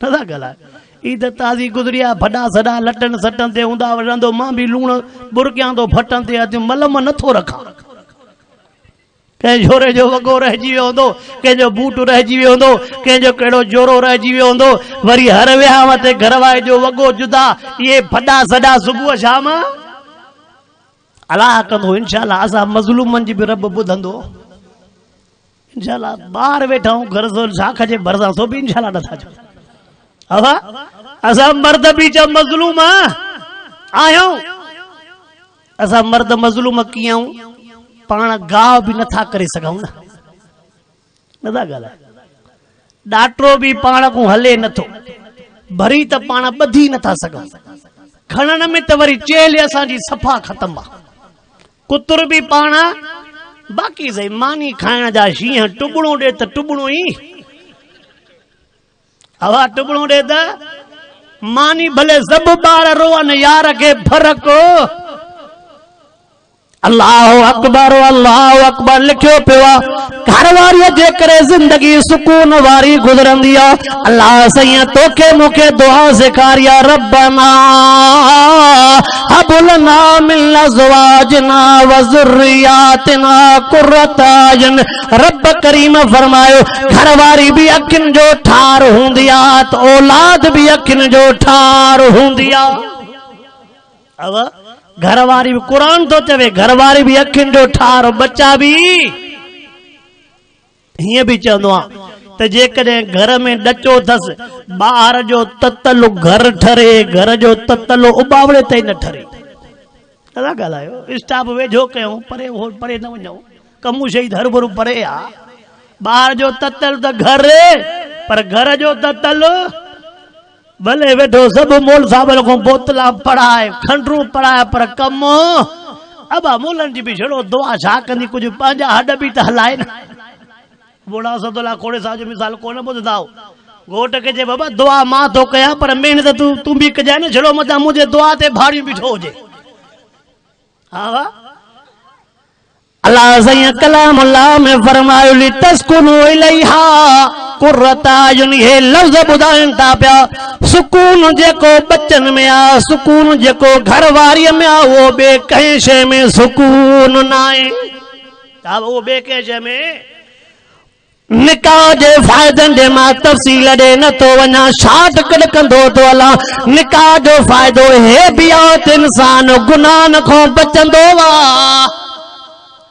नथा ॻाल्हाए ईद ताज़ी गुज़री आहे भॾा सॾा लटनि सटनि ते हूंदा रहंदो मां बि लूण बुरकियां थो फटनि ते अॼु मलम नथो रखां कंहिं छोरे जो वॻो रहिजी वियो हूंदो कंहिंजो बूट रहिजी वियो हूंदो कंहिंजो कहिड़ो जोरो रहिजी वियो हूंदो वरी हर विहांव ते घर वारे जो वॻो जुदा इहे भॾा सॾा सुबुह शाम अलाह कंदो इंशाअल्लाह असां मज़लूमनि जी बि रब ॿुधंदो इंशाअल्लाह ॿार वेठा आहियूं घर जो शाख जे भरिसां सो बि इंशाअल्लाह नथा चओ हवा असां मर्द बि चओ मज़लूम आहियूं असां मर्द मज़लूम कीअं आहियूं पाण गाह बि नथा करे सघूं नथा ॻाल्हाए ॾाटरो बि पाण को हले नथो भरी त पाण ॿधी नथा सघूं खणण में त वरी चेल असांजी सफ़ा ख़तम आहे कुतुर बि पाण बाक़ी सही मानी खाइण जा शींहं टुबड़ो ॾे त टुबड़ो ई हवा टुबड़ो ॾे त मानी भले सभु ॿार रोअनि यार खे फ़र्क़ु अल्लाह अकबर लिखियो पियो आहे घर वारीअ जे करे ज़िंदगी सुकून वारी गुज़रंदी आहे अल्लाह साईं तोखे मूंखे दुआ सेखारी आहे रब्बना हब लना मिन अज़वाजना व ज़ुर्रियातिना क़ुर्रत अय्युन रब करीम फरमायो घर वारी भी अखियुनि जो ठार हूंदी आहे त औलाद भी अखियुनि जो ठार हूंदी आहे अब घर वारी भी कुरान तो चवे घर वारी भी अखियुनि जो ठार बच्चा भी हीअं भी चवंदो आहे त जेकॾहिं घर में ॾचो अथसि ॿार जो ततलो घर ठरे घर जो ततलो उबावड़े ताईं न ठरे नथा ॻाल्हायो स्टाफ वेझो कयूं परे परे न वञूं कमु शहीद हर भरू परे आहे ॿार जो ततल त घर पर घर जो ततल भले वेठो सब मोल साहब को बोतला पढ़ाए खंडरू पढ़ाए पर कम अबा मोलन जी भी छड़ो दुआ छा कंदी कुछ पंहिंजा हड भी त हलाए न बूढ़ा सदुल्ला खोड़े साहब जो मिसाल कोन ॿुधंदाओ घोट के जे बाबा दुआ मां तो कया पर मेहनत तू भी कजाए न छड़ो मता मुझे दुआ ते भाड़ी बीठो होजे हाँ अल्लाह सही कलाम अल्लाह में फरमायो ली तस्कुनु इलैहा क़ुर्रत अय्युन हे लफ्ज़ ॿुधाइनि था पिया सुकून जेको बच्चन में आ सुकून जेको घर वारीअ में आ वो ॿिए कंहिं शइ में सुकून न आहे वो ॿिए कंहिं शइ में निकाह जे फ़ाइदनि जे मां तफ़सील ॾे नथो वञा शाद कॾ कंदो तो हलां निकाह जो फ़ाइदो हे बि आहे त इंसान गुनाहन खां बचंदो आहे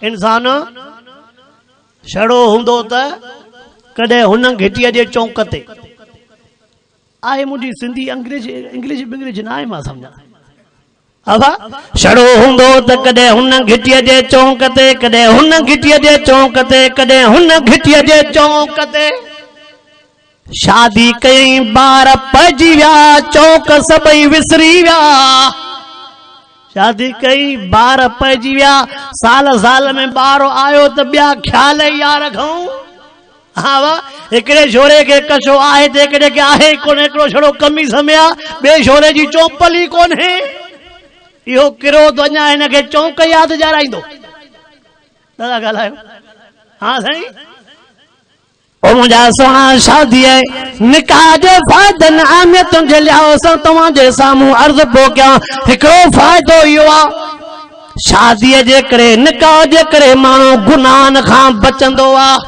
इंसान छड़ो हूंदो त कॾहिं हुन घिटीअ जे चौंक ते आहे मुंहिंजी सिंधी इंग्लिश न आहे मां सम्झा अबा छड़ो हूंदो त कॾहिं हुन घिटीअ जे चौंक ते कॾहिं हुन घिटीअ जे चौंक ते कॾहिं हुन घिटीअ जे चौंक ते शादी कई ॿार पइजी विया चौंक सभई विसरी विया शादी कई ॿार पइजी विया साल साल में ॿार आयो त ॿिया ख्याल ई यार रखूं हा वाह हिकिड़े छोरे खे कशो आहे त हिकिड़े खे आहे कोन हिकिड़ो छड़ो कमी समय ॿिए छोरे जी चौपल ई कोन्हे इहो किरो त अञा हिनखे चौंक यादि ॼाणाईंदो दादा ॻाल्हायो हा साईं ओ मुंहिंजा सोना शादी निकाह जे फ़ाइदनि अहमियतुनि जे लिहाज़ सां तव्हांजे साम्हूं अर्ज़ पियो कयां हिकिड़ो फ़ाइदो इहो आहे शादीअ जे करे निकाह जे करे माण्हू गुनाहनि खां बचंदो आहे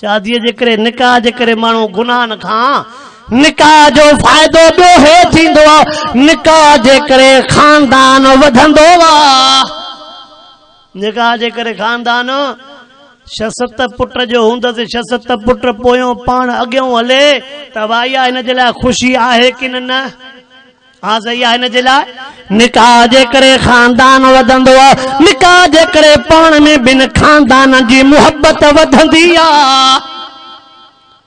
शादीअ जे करे निकाह जे करे माण्हू गुनाहनि खां निकाह जो फ़ाइदो ॿियो हे थींदो आहे निकाह जे करे खानदान वधंदो आहे निकाह जे करे खानदान 6-7 पुट जो हूंदसि 6-7 पुट पोयों पाण अॻियों हले त भाई हिन जे लाइ ख़ुशी आहे कि न हा सही आहे हिन जे लाइ निकाह जे करे खानदान वधंदो आहे निकाह जे करे पाण में ॿिनि खानदान जी मुहबत वधंदी आहे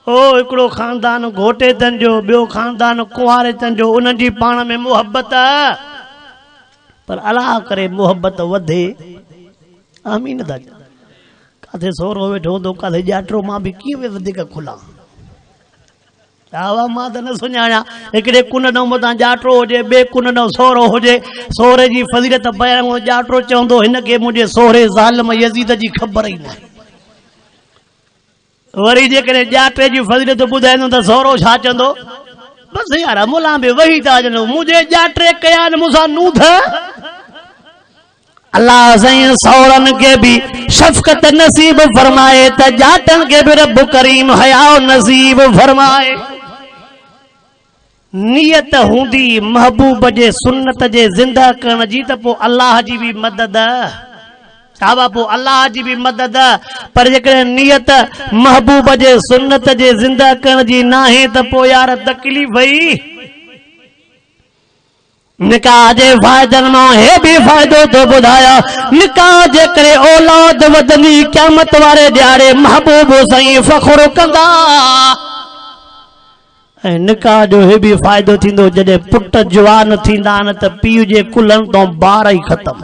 ओ हिकिड़ो खानदान घोटे तन जो ॿियो खानदान कुंवारे तन जो उन्हनि जी पाण में मुहबत पर अलाह करे मुहबत वधे आमीन दादा काथे सोरो वेठो हूंदो काथे ॼाटरो मां बि कीअं वधीक खुला आवा मां त न सुञाणा हिकिड़े कुन ॾऊं मथां ॼाटरो हुजे ॿिए कुन ॾऊं सोरो हुजे सोरे जी फज़ीलत पहिरियों ॼाटरो चवंदो हिनखे मुंहिंजे सोरे ज़ालिम यज़ीद जी ख़बर ई न आहे वरी जेकॾहिं ॼाटे जी फज़ीलत ॿुधाईंदो त सोरो छा चवंदो बस यार मुला बि वही था अचनि मुंहिंजे ॼाटे कया न मूंसां नूध अल्लाह साईं सौरन के भी शफकत नसीब फरमाए त ॼाटनि के भी रब करीम हयाओ नसीब फरमाए नियत हूंदी महबूब जे सुन्नत जे जिंदा करण जी त पोइ अल्लाह जी भी मदद साहबा पोइ अल्लाह जी भी मदद पर जेकॾहिं नियत महबूब जे सुन्नत जे जिंदा करण जी नाहे त पोइ यार तकलीफ़ ई निकाह जे फ़ाइदनि मां हे भी फ़ाइदो तो ॿुधाया निकाह जे करे औलाद वधंदी क़यामत वारे ॾियारे महबूब साईं फ़ख्रु कंदा ऐं निकाह जो हे भी फ़ाइदो थींदो जॾहिं पुट जवान थींदा न त पीउ जे कुलनि तो ॿार ई ख़तम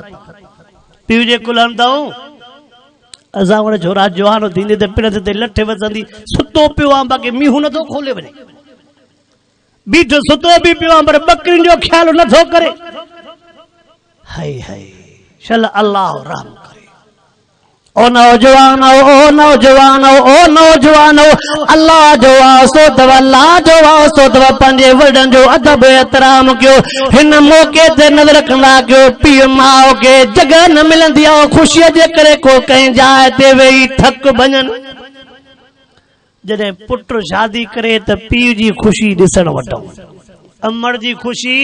पीउ जे कुलनि तो असां वटि छोरा जवान थींदे त पिण ते लठ वसंदी सुतो पियो आहे बाक़ी मींहुं नथो खोले वञे बीठ सुतो भी पियो आहे पर बकरियुनि जो ख्याल नथो करे हाय हाय चल अल्लाह रहम करे ओ नौजवान अल्लाह जो वास्तो अथव अल्लाह जो वास्तो अथव पंहिंजे वॾनि जो अदब एहतराम कयो हिन मौक़े ते नज़र कंदा कयो पीउ माउ खे जॻह न मिलंदी आहे ख़ुशीअ जे करे को कंहिं जाइ ते वेही थक वञनि जॾहिं पुट शादी करे त पीउ जी ख़ुशी ॾिसण वठूं अमड़ जी ख़ुशी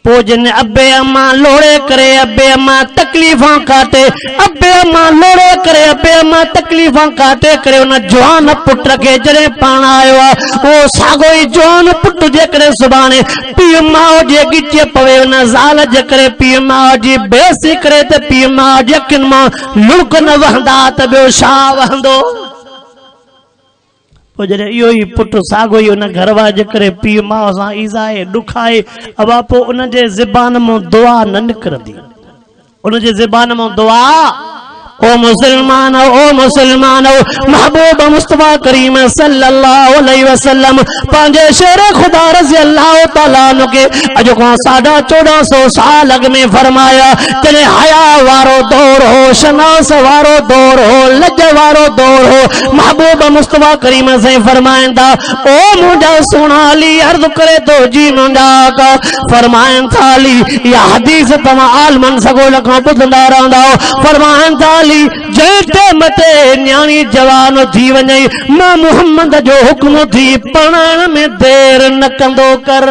पोइ जिन अबे अम्मा लोड़े करे अबे अम्मा तकलीफ़ां काटे अबे अम्मा लोड़े करे अबे अम्मा तकलीफ़ां काटे करे उन जवान पुट खे जॾहिं पाण आयो आहे उहो साॻियो ई जवान पुट जे करे सुभाणे पीउ माउ जे ॻिचे पवे उन ज़ाल जे करे पीउ माउ जी बेइज़ती करे त पीउ माउ जे अखियुनि मां लुड़क न वहंदा त ॿियो छा वहंदो जॾहिं इहो ई पुट साॻियो ई उन घर वारे जे करे पीउ माउ सां ईज़ाए ॾुखाए अबा पोइ उन जे ज़बान मां दुआ न निकिरंदी उन जे ज़बान मां दुआ ओ मुसलमान महबूब मुस्तफा करीम सल्लल्लाहु अलैहि वसल्लम पंहिंजे शेर खुदा रज़ी अल्लाह ताला अन्हु खे अॼु खां 1450 साल अॻु में फरमाया जॾहिं हया वारो दौर हो शनास वारो दौर हो लज वारो दौर हो महबूब मुस्तफा करीम साईं फरमाईंदा ओ मुंहिंजा सुहिणा अली अर्ज़ करे थो जी मुंहिंजा आका फरमाइनि था अली इहा हदीस तव्हां आलमन सगोल खां ॿुधंदा रहंदा फरमाइनि था जंहिं टाइम ते न्याणी जवान थी वञे मां मुहम्मद जो हुक्म थी पढ़ण में देर न कंदो कर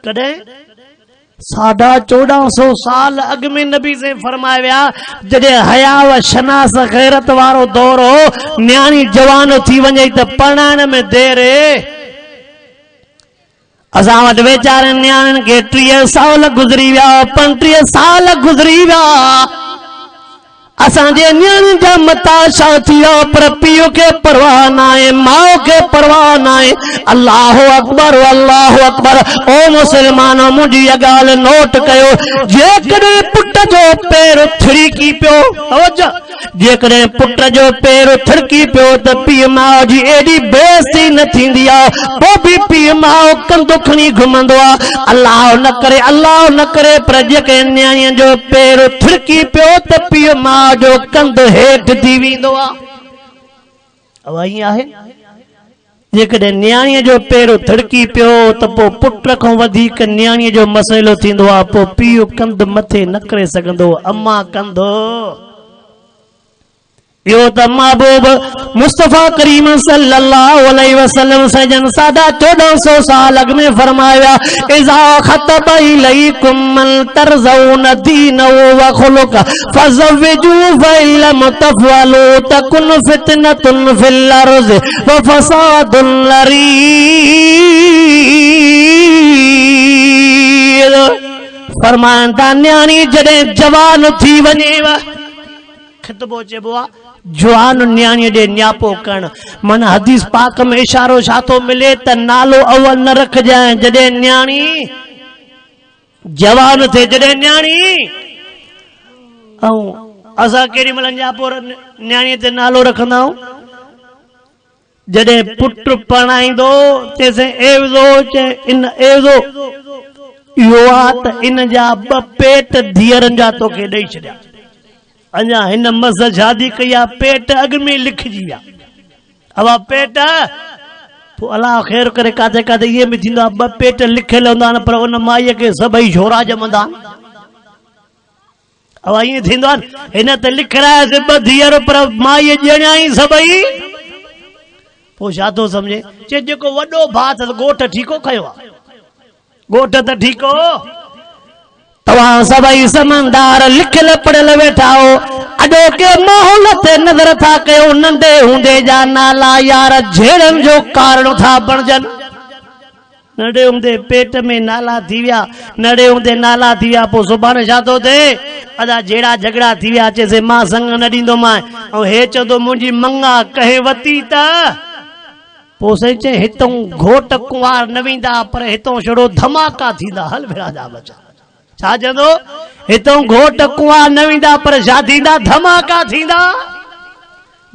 कॾहिं 1450 साल अॻु में नबी से फरमाया विया जॾहिं हया व शनास गैरत वारो दौर हो न्याणी जवान थी वञे त पढ़ण में देर असां वटि वीचारनि न्याणियुनि खे 30 साल गुज़री विया 35 साल गुज़री विया असांजे न्याणियुनि जा मता छा थी विया पर पीउ खे परवाह न आहे माउ खे परवाह न आहे अल्लाह अकबर ओ मुसलमानो मुंहिंजी इहा ॻाल्हि नोट कयो जेकॾहिं पुट जो पेर थिड़की पियो जेकॾहिं पुट जो पेर थिड़की पियो त पीउ माउ जी एॾी बेइज़ती न थींदी आहे पोइ बि पीउ माउ कंधु खणी घुमंदो आहे अल्लाह न करे पर जेके न्याणीअ जो पेर थिड़की पियो त पीउ माउ जो कंधु हेठि थी वेंदो आहे जेकॾहिं न्याणीअ जो पेर थिड़की पियो त पोइ पुट खां वधीक न्याणीअ जो मसइलो थींदो आहे पोइ पीउ कंधु मथे न करे सघंदो अम्मा कंधो यो त महबूब मुस्तफा करीम सल्लल्लाहु अलैहि वसल्लम सजन 1450 साल अॻु में फरमाया इज़ा खतब इलैकुम मन तरज़उन दीनहु व खुलुक फज़व्विजू फइलम तफ़अलू तकुन फितनतुन फिल अर्ज़ व फसादुन लरीद फरमाया न्याणी जॾहिं जवान थी वञेव ख़ितबो चइबो आहे जवान न्याणीअ ॾे न्यापो करण मन हदीस पाक में इशारो छा थो मिले त नालो अवल न रखजांइ जॾहिं न्याणी जवान थिए जॾहिं न्याणी ऐं असां केॾी महिल न्यापो न्याणीअ ते नालो रखंदा आहियूं जॾहिं पुट पढ़ाईंदो तेसिं एवज़ो इन एवज़ो इहो आहे त इन जा 2 पेट धीअरनि जा तोखे ॾेई छॾिया अञा हिन मस शादी कई आहे पेट अॻु में लिखजी विया अब पेट तो अल्लाह ख़ैर करे काथे काथे ये भी थींदो आहे ॿ पेट लिखियल हूंदा आहिनि पर उन माईअ खे सभई छोरा ॼमंदा आहिनि। अब ईअं थींदो आहे हिन त लिखायासीं 2 धीअर पर माईअ ॼणिया ई सभई। पोइ छा थो सम्झे चए जेको वॾो भाउ अथसि ॻोठ ठीको खयो आहे, ॻोठ त ठीको। तव्हां सभई समझदार लिखियल पढ़ियल वेठा हो, अॼो के माहौल ते नज़र था कयो नंढे हूंदे जा नाला यार झेड़नि जो कारण था बणजनि। नंढे हूंदे पेट में नाला थी विया, नंढे हूंदे नाला थी विया, पोइ सुभाणे छा थो थिए अदा जहिड़ा झगड़ा थी विया चएसि मां संग न ॾींदोमांइ ऐं हे चवंदो मुंहिंजी मंगा कहे वती त। पोइ साईं चए हितों घोट कुंवार न वेंदा पर हितों छड़ो धमाका थींदा। हल भेड़ा जा बचा छा चवंदो हितों घोट कुंवार न वेंदा पर छा थींदा धमाका थींदा।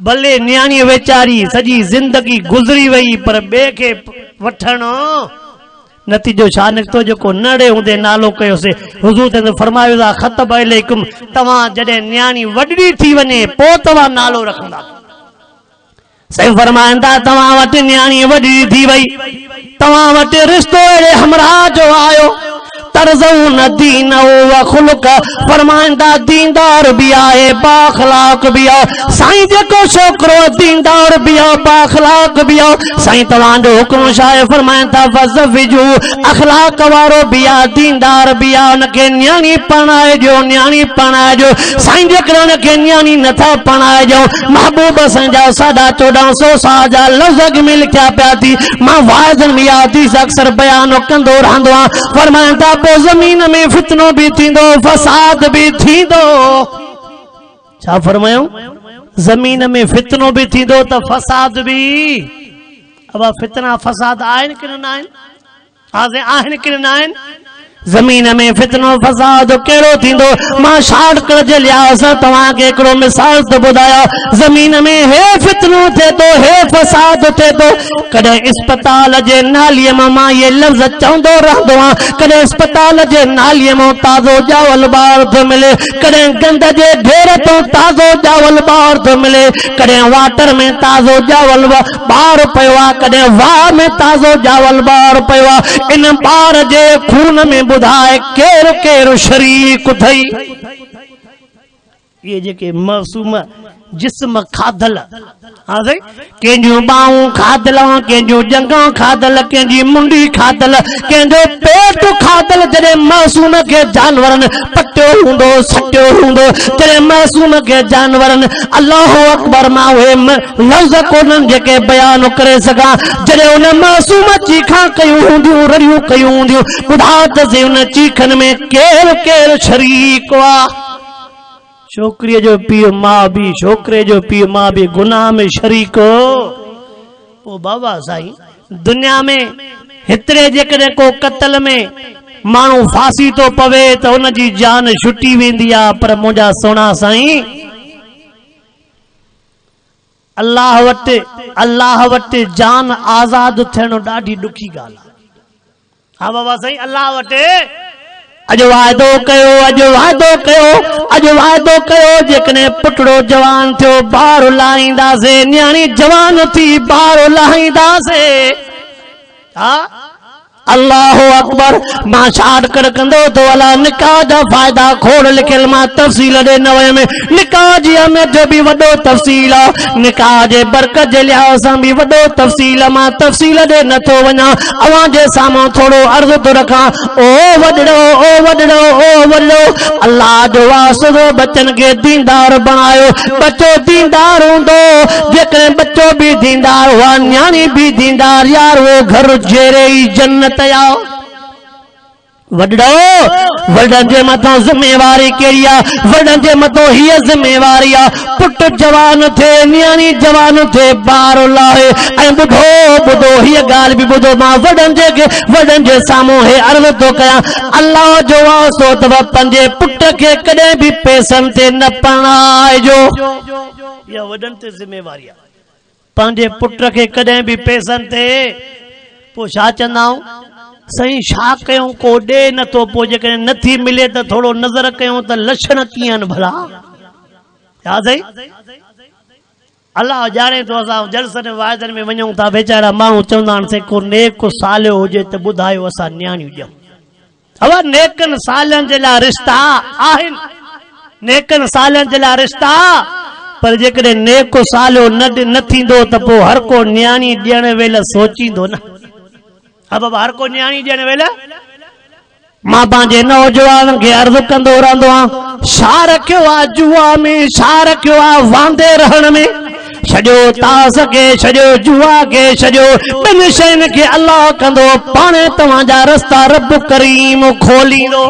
भले न्याणी वेचारी सॼी ज़िंदगी गुज़री वई पर ॿिए खे वठणो नतीजो छा निकितो जेको नंढे हूंदे नालो कयोसीं हुज़ूर ते फरमायो आहे ख़तब अलैकुम तव्हां जॾहिं न्याणी वॾी थी वञे पोइ तव्हां नालो रखंदा। साईं फरमाइनि था तव्हां वटि न्याणी वॾी थी वई, तव्हां वटि रिश्तो अहिड़े हमराह जो आयो तरज़ऊन दीन व खुलक फरमाइंदा दीनदार भी आहे बाखलाक भी आहे। साईं जेको छोकरो दीनदार भी आहे बाखलाक भी आहे साईं तव्हांजो हुक्म छा आहे फरमाइंदा फज़विजू अखलाक वारो भी आहे दीनदार भी आहे उनखे न्याणी पढ़ाइजो न्याणी पढ़ाइजो। साईं जेकॾहिं उनखे न्याणी नथा पढ़ाइजो महबूब साईं जा 1450 साल जा लफ़्ज़ में लिखिया पिया थी मां वाइज़नि में हदीस अक्सर बयान कंदो रहंदो आहियां। फरमाइंदा जमीन में फितनो भी थींदो फसाद भी थींदो। छा फरमायूं जमीन में फितनो भी थींदो त फसाद भी। अब फितना फसाद आहिनि कि न आहिनि? हाज़े आहिनि कि न आहिनि? जमीन में फितनो फसाद कहिड़ो थींदो मां शॉर्टकट जे लिहाज़ सां तव्हांखे हिकिड़ो मिसाल थो ॿुधायां। ज़मीन में हे फितनो थिए थो हे फसाद थिए थो कॾहिं अस्पताल जे नालीअ मां इहे लफ़्ज़ चवंदो रहंदो आहियां कॾहिं अस्पताल जे नालीअ मां ताज़ो ॼावल ॿार थो मिले कॾहिं गंद जे ढेर तो ताज़ो ॼावल ॿार थो मिले कॾहिं वाटर में ताज़ो ॼावल ॿार पियो आहे कॾहिं वाह में ताज़ो ॼावल ॿार पियो आहे। इन ॿार जे खून में ॿुधाए केरु केरु शरीक थई। ये जेके मासूम जिस्म खाधल कंहिंजूं बाहूं खाधल कंहिंजूं जंगूं खाधल कंहिंजी मुंडी खाधल कंहिंजो पेट खाधल जॾहिं मासूम खे जानवरनि पटियो हूंदो सटियो हूंदो जॾहिं मासूम खे जानवरनि अल्लाह अकबर मां उहे लफ़्ज़ कोन्हनि जेके बयान करे सघां जॾहिं उन मासूम चीखां कयूं हूंदियूं रड़ियूं कयूं हूंदियूं ॿुधा त उन चीखनि में केरु केरु शरीक आहे। छोकरीअ जो पीउ मां भी छोकरे जो पीउ मां भी गुनाह में शरीक हो। ओ बाबा साईं दुनिया में हितरे जेकॾहिं को कत्ल में माण्हू फांसी तो पवे त उन जी जान छुटी वेंदी आहे पर मुंहिंजा सोना साईं अल्लाह वटि जान आज़ाद थियणो ॾाढी ॾुखी ॻाल्हि आहे। हा बाबा साईं अल्लाह वटि अॼु वाइदो कयो जेकॾहिं पुटड़ो जवान थियो ॿार लाहींदासीं न्याणी जवान थी ॿार लाहींदासीं। हा अल्लाह अकबर मां शॉर्टकट कंदो तो अला निकाह जा फ़ाइदा खोड़ लिखियल मां तफ़सील ॾे न वयमि। निकाह जी अहमियत जो भी वॾो तफ़सील आहे निकाह जे बरकत जे लिहाज़ सां भी वॾो तफ़सील मां तफ़सील ॾे नथो वञा अवां जे साम्हूं थोरो अर्ज़ थो रखां। ओ वॾड़ो अल्लाह जो वास्तो बच्चन खे दीनदार बणायो बच्चो दीनदार हूंदो जेकॾहिं बच्चो भी दीनदार हुआ न्याणी भी दीनदार यार वो घर जेरे ई जन्नत वॾनि जे मथां ज़िम्मेवारी कहिड़ी आहे वॾनि जे मथां हीअ ज़िम्मेवारी आहे पुट जवान थिए न्याणी जवान थिए ॿार लाहे ऐं ॿुधो हीअ ॻाल्हि बि ॿुधो मां वॾनि जे साम्हूं हे अर्ज़ थो कयां अल्लाह जो वास्तो अथव पंहिंजे पुट खे कॾहिं बि पैसनि ते न पढ़ाइजो। इहा वॾनि ते ज़िम्मेवारी आहे पंहिंजे पुट खे कॾहिं बि पैसनि ते पोइ छा चवंदा आहियूं साईं छा कयूं को ॾे नथो पोइ जेकॾहिं नथी मिले त थोरो नज़र कयूं त लक्षण कीअं आहिनि भला। छा साईं अल्लाह जाने तो असां जलसनि वाइदनि में वञूं था वेचारा माण्हू चवंदा आहिनि से को नेक सालियो हुजे त ॿुधायो असां नियाणियूं ॾियूं। अब नेकनि सालनि जे लाइ रिश्ता आहिनि, नेकनि सालनि जे लाइ रिश्ता, पर जेकॾहिं नेक सालियो न थींदो त पोइ हर को नियाणी ॾियण वेले सोचींदो न। अब हर को नियाणी ॾियण वेले मां पंहिंजे नौजवान खे अर्ज़ु कंदो रहंदो आहियां, छा रखियो आहे जुआ में, छा रखियो आहे वांदे रहण में, छॾियो तास खे, छॾियो जुआ खे, छॾियो ॿिनि शयुनि खे अलाह कंदो पाणे तव्हांजा रस्ता रब करीम खोलींदो।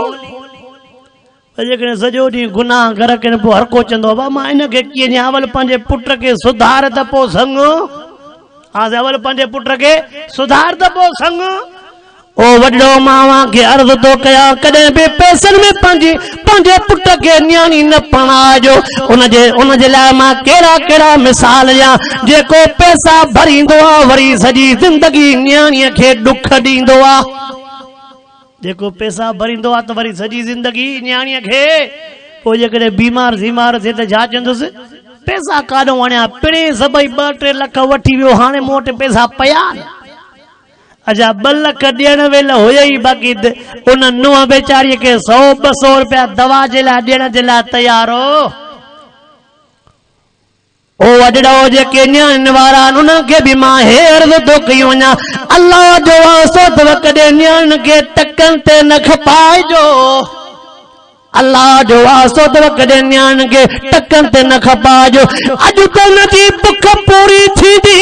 जेकॾहिं सॼो ॾींहुं गुनाह घर के पोइ हर को चवंदो बाबा मां इन खे कीअं ॾियां, अवल पंहिंजे पुट खे सुधार त पोइ संग, अवल पंहिंजे पुट खे सुधार त पोइ संग। ओ वॾो मावा खे अर्ज़ थो कयां, कॾहिं बि पैसनि में पंहिंजे पुट खे नियाणी न पढ़ाइजो। उनजे लाइ मां कहिड़ा कहिड़ा मिसाल ॾियां। जेको पैसा भरींदो आहे वरी सॼी ज़िंदगी नियाणीअ खे ॾुख ॾींदो आहे। जेको पैसा भरींदो आहे त वरी सॼी ज़िंदगी नियाणीअ खे, पोइ जेकॾहिं बीमार थिए त छा चवंदुसि, पैसा काॾो आणिया, पिणे सभई 2-3 लख वठी वियो, हाणे मूं वटि पैसा पया। अच्छा 2 लख ॾियण वेल हुयो ई, बाक़ी उन नुंहुं वेचारीअ खे 100-200 रुपया दवा जे लाइ ॾियण जे लाइ तयार हो। ओ वॾड़ो जेके नियाणियुनि वारा आहिनि उन्हनि खे बि मां हे अर्ज़ु थो कई वञा, अल्लाह जो वास्तो अथव कॾहिं नियाणियुनि खे टकनि ते न खपाइजो। अल्लाह जो वास्तो अथव कॾहिं नियाणियुनि खे टकनि ते न खपाइजो। अॼु त हुनजी बुख पूरी थींदी,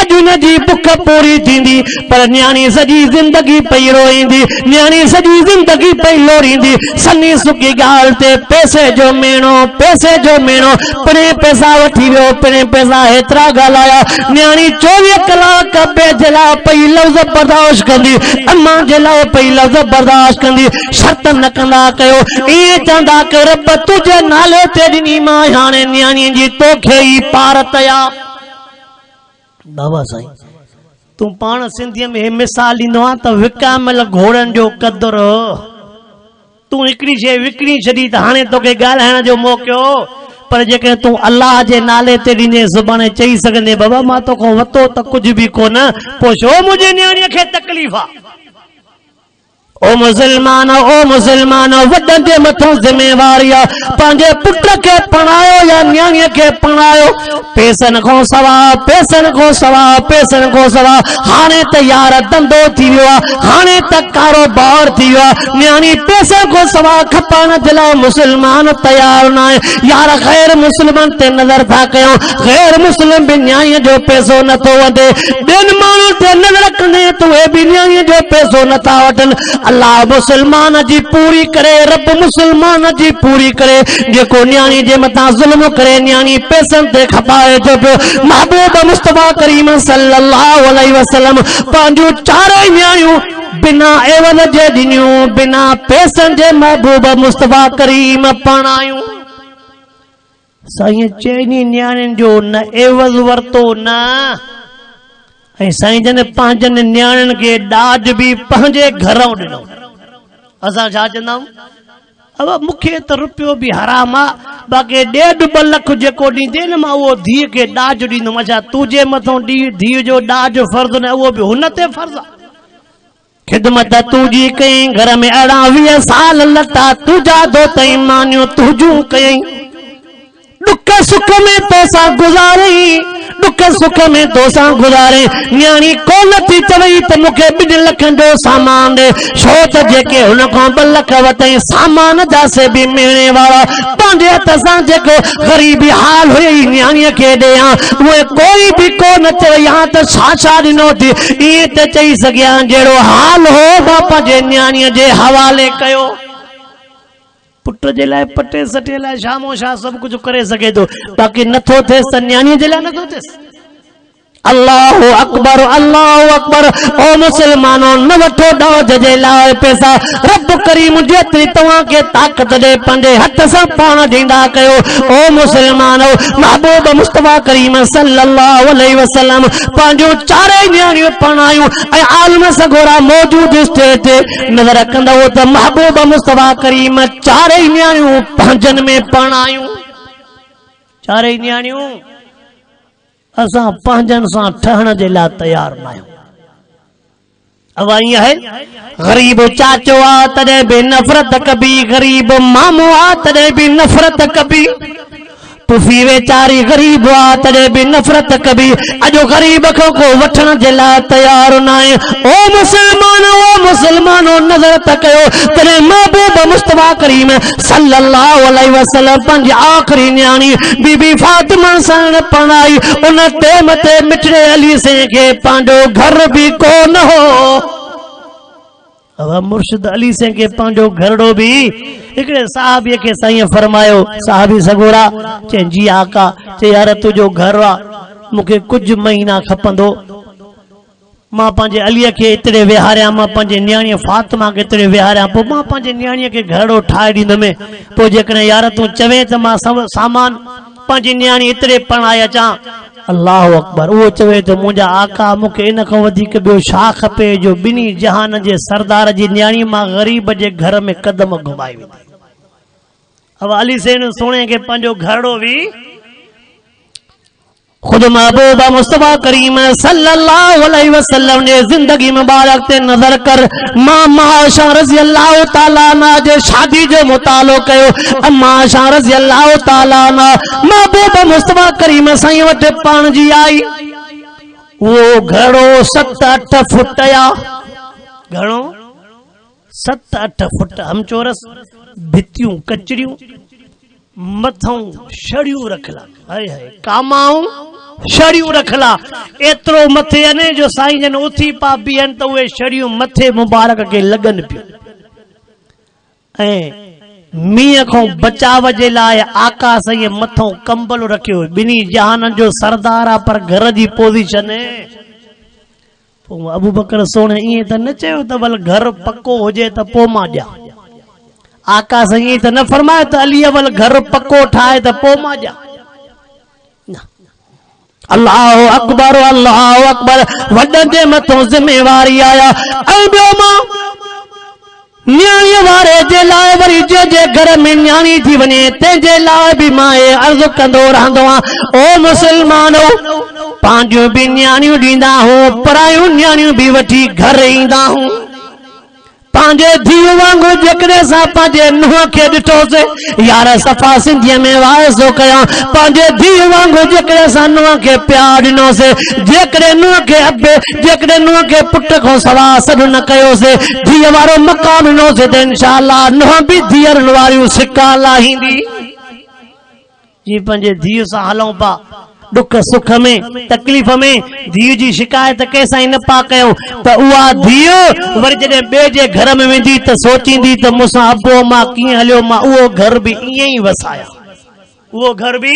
अॼु हुनजी बुख पूरी थींदी, पर नियाणी सॼी ज़िंदगी पई रोईंदी, नियाणी सॼी ज़िंदगी पई लोरींदी। सनी सुकी ॻाल्हि ते पैसे जो मेणो, पैसे जो मेणो, पिणे पैसा वठी वियो, पिणे पैसा हेतिरा ॻाल्हाया। नियाणी 24 कलाक ॿिए जे लाइ पई लफ़्ज़ बर्दाश्त कंदी, अम्मा जे लाइ पई लफ़्ज़ बर्दाश्त कंदी। शर्त न कंदा कयो, ईअं चवंदा कि रब तुंहिंजे नाले ते ॾिनी मां, हाणे नियाणीअ जी तोखे ई पार तया। बाबा साईं तूं पाण सिंधीअ में मिसाल ॾींदो आहे त विकामल घोड़नि जो क़दुरु, तूं हिकिड़ी शइ विकिणी छॾी त हाणे तोखे ॻाल्हाइण जो मौक़ो, पर जेकॾहिं तूं अल्लाह जे नाले ते ॾिने सुभाणे चई सघंदे बाबा मां तोखां वरितो त कुझु बि कोन, पोइ छो मुंहिंजे नियाणीअ खे तकलीफ़ आहे। ओ मुसलमान वॾनि जे मथां ज़िम्मेवारी आहे, पंहिंजे पुट खे पढ़ायो या नियाणीअ खे पढ़ायो। पैसनि खां सवा हाणे त यार धंधो थी वियो आहे, हाणे त कारोबार थी वियो आहे। नियाणी पैसनि खां सवा खपाइण जे लाइ मुसलमान तयार न आहे। यार ग़ैर मुस्लिमनि ते नज़र था कयूं, ग़ैर मुस्लिम बि नियाणीअ जो पैसो नथो वधे, ॿियनि माण्हुनि ते नज़र कंदे त उहे बि नियाणीअ जो पैसो नथा वठनि। अल्लाह मुसलमान जी पूरी करे, रब मुसलमान जी पूरी करे। जेको नियाणी जे मथां ज़ुल्म करे, नियाणी पैसनि ते खपाए जो पियो। महबूब मुस्तफा करीम सल्लल्लाहु अलैहि वसल्लम पंहिंजूं 4 नियाणियूं बिना एवज़ जे ॾिनियूं, बिना पैसनि जे महबूब मुस्तफा करीम पढ़ायूं। साईं चइनी नियाणियुनि जो न एवज़ वरितो न, ऐं साईं जन पंहिंजनि नियाणियुनि खे ॾाज बि पंहिंजे घरों ॾिनो। असां छा चवंदा आहियूं, अब मूंखे त रुपयो बि हराम आहे, बाक़ी 1.5-2 लख जेको ॾींदे न मां उहो धीउ खे ॾाज ॾींदुमि। अच्छा तुंहिंजे मथां धीउ जो ॾाज फर्ज़ु न, उहो बि हुन ते फर्ज़ु आहे। खिदमत तुंहिंजी कई, घर में 18-20 साल लटा तुंहिंजा धोतई, मानियूं तुंहिंजूं कयई, दुख सुख में तोसां गुज़ारई, दुख सुख में तोसां गुज़ारे। नियाणी कोन थी चवई त मूंखे 2 लखनि जो सामान ॾे, छो त जेके हुन खां 2 लख वरितई सामान जा से बि मिलणे वारा, पंहिंजे हथ सां जेको ग़रीबी हाल हुई नियाणीअ खे ॾियां, उहे कोई बि कोन चवई हा त छा ॾिनो थी। ईअं त चई सघियां जहिड़ो हाल हो मां पंहिंजे नियाणीअ जे हवाले कयो। पुट जे लाइ पटे सटे लाइ शामो शाह सभु कुझु करे सघे थो, बाक़ी नथो थिएसि त नियाणीअ जे लाइ नथो थिएसि। अल्लाहु अकबर, अल्लाहु अकबर। ओ मुसलमानो न वठो ॾोज जे लाइ पैसा, रब करीम जेतिरी तव्हांखे ताक़त ॾे पंहिंजे हथ सां पाण ॾींदा कयो। ओ मुसलमानो महबूब मुस्तफा करीम सल्लल्लाहु अलैहि वसल्लम पंहिंजूं 4 नियाणियूं पढ़ायूं, ऐं आलम सगोरा मौजूद स्टेज ते नज़र कंदव त महबूब मुस्तफा करीम 4 नियाणियूं पंहिंजनि में पढ़ायूं। 4 नियाणियूं असां पंहिंजनि सां ठहण जे लाइ तयार न आहियूं। अब ईअं है, गरीब चाचो आ तॾहिं बि नफ़रत कबी, गरीब मामो आ तॾहिं बि नफ़रत कबी, पुफी वेचारी गरीब आ तॾहिं बि नफ़रत कबी। अॼु गरीब खां को वठण जे लाइ तयार न आहे। ओ मुसलमानो नज़र त कयो, तॾहिं महबूब मुस्तफा करीम सल्लल्लाहु अलैहि वसल्लम पंहिंजी आख़िरी न्याणी बीबी फातिमा सां पढ़ाई। उन टेम ते मिठड़े अली से खे पंहिंजो घर बि कोन हो। अब मुर्शिद अली से के पंहिंजो घरड़ो भी हिकिड़े साहबीअ खे साईं फरमायो, साहबी सगोरा चई जी आका, चई यार तुंहिंजो घर आ, मूंखे कुछ महीना खपंदो, मां पंहिंजे अलीअ खे एतिरे विहारियां, मां पंहिंजे न्याणीअ फातिमा खे एतिरे विहारियां, पोइ मां पंहिंजे न्याणीअ खे घरड़ो ठाहे ॾींदुमि। पोइ जेकॾहिं यार तूं चवे त मां सभु सामान पंहिंजी न्याणी एतिरे पढ़ाए अचां। अल्लाह अकबर। वो चवे तो मुझा आका मूंखे इन खां वधीक ॿियो छा खपे जो ॿिन्ही जहान जे सरदार जी न्याणी मां ग़रीब जे घर में कदम घुमाई वेंदी। अब अली सेन सोने के पंहिंजो घरड़ो भी खुद महबूब मुस्तफा करीम सल्लल्लाहु अलैहि वसल्लम ने जिंदगी मुबारक ते नजर कर मां आयशा रज़ी अल्लाह ताला अन्हा जे शादी जो मुतालो कयो। अम्मा आयशा रज़ी अल्लाह ताला अन्हा महबूब मुस्तफा करीम साईं वटि पाण जी आई। वो घड़ो 7-8 फुट या घणो 7-8 फुट हमचोरस, भितियूं कचरियूं, मथों छड़ियूं रखला, हाय हाय कामाऊं छड़ियूं रखला, एतिरो मथे अने जो साईं जन उथी पा बीहन त उहे छड़ियूं मथे मुबारक के लगन पियो। ऐं मींहं खां बचाव जे लाइ आका साईं मथों कंबल रखियो। ॿिन्ही जहाननि जो सरदार आहे पर घर जी पोज़ीशन है। पोइ अबू बकर सोने ईअं त न चयो त भल घर पको हुजे त पोइ मां ॾियां। आका साईं त न फरमाए त अली अवल घर पको ठाहे त पोइ मां ॾियां। अल्लाह अकबर अल्लाह अकबर। वॾनि जे मथों ज़िम्मेवारी आया। ऐं ॿियो मां न्याणी वारे जे लाइ वरी जे घर में न्याणी थी वञे तंहिंजे लाइ बि मां अर्ज़ कंदो रहंदो आहियां। ओ मुसलमानो, पंहिंजूं बि न्याणियूं ॾींदा हूं, परायूं न्याणियूं बि वठी घर ईंदा हूं। पंहिंजे धीउ वांगुरु जेकॾहिं असां पंहिंजे नुंहं खे ॾिठोसीं, यार सफ़ा सिंधीअ में वाइसो कयां, पंहिंजे धीउ वांगुरु जेकॾहिं असां नुंहं खे प्यार ॾिनोसीं, जेकॾहिं नुंहं खे अबे, जेकॾहिं नुंहं खे पुट खां सवाइ सॾु न कयोसीं, धीअ वारो मक़ाम ॾिनोसीं त इंशाअल्लाह नुंहं बि धीअरनि वारियूं सिका लाहींदी। जी पंहिंजे धीउ सां हलूं पा, दुख सुख में तकलीफ़ में धीउ जी शिकायत कंहिंसां न पा कयूं त उहा धीउ वरी जॾहिं ॿिए जे घर में वेंदी त सोचींदी त मूंसां अबो मां कीअं हलियो, मां उहो घर बि ईअं ई वसाया। उहो घर बि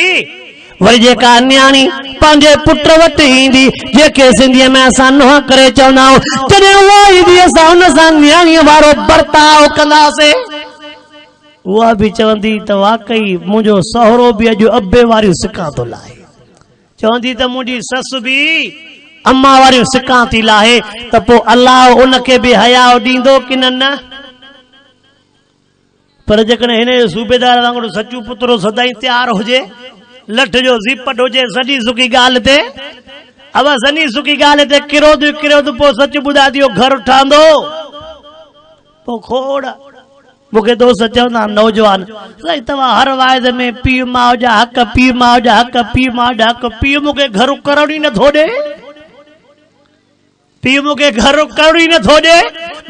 वरी जेका न्याणी पंहिंजे पुट वटि ईंदी, जेके सिंधीअ में असां नुंहं करे चवंदा आहियूं, जॾहिं उहा ईंदी असां हुन सां न्याणीअ वारो बर्ताव कंदासीं, उहा बि चवंदी त वाकई मुंहिंजो सहुरो बि अॼु अबे वारियूं सिकां थो लाहे। चवंदी त मुंहिंजी ससु बि अम्मा वारियूं सिकां थी लाहे। त पोइ अल्लाह उनखे बि हया ॾींदो कि न? पर जेकॾहिं हिन जो सूबेदार वांगुरु सचू पुत्रो सदाईं तयार हुजे, लठ जो ज़िपट हुजे सॼी सुकी ॻाल्हि ते, अब सनी सुकी ॻाल्हि ते किरो पोइ सच ॿुधाए दियो घर ठहंदो। पोइ खोड़ मूंखे दोस्त चवंदा नौजवान, साईं तव्हां हर वाइद में पीउ माउ जा हक़, पीउ माउ जा हक़, पीउ माउ जा हक़, पीउ मूंखे घर करण ई नथो ॾे, पीउ मूंखे घर करण ई नथो ॾे।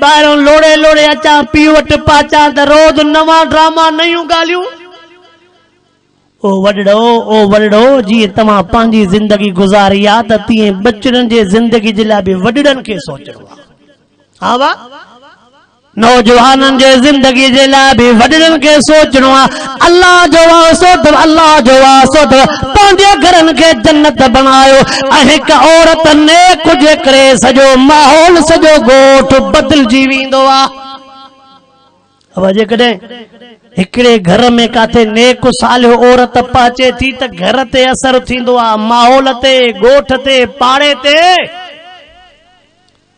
ॿाहिरों लोड़े लोड़े अचां पीउ वटि पाचां त रोज़ नवां ड्रामा, नयूं ॻाल्हियूं। ओ वॾड़ो, जीअं तव्हां पंहिंजी ज़िंदगी गुज़ारी आहे त तीअं बचड़नि जे ज़िंदगी जे लाइ बि वॾड़नि खे सोचणो आहे। हा वाह, नौजवाननि जे ज़िंदगी जे लाइ बि वॾड़नि खे सोचणो आहे। अल्लाह जो वास्तो अथव, अल्लाह जो वास्तो अथव, पंहिंजे घरनि खे जन्नत बणायो। ऐं हिकु औरत नेक जे करे सॼो माहौल, सॼो ॻोठ बदिलजी वेंदो आहे। अब जेकॾहिं हिकिड़े घर में काथे नेक सालियो औरत पहुचे थी त घर ते असर थींदो आहे, माहौल ते, ॻोठ ते, पाड़े ते।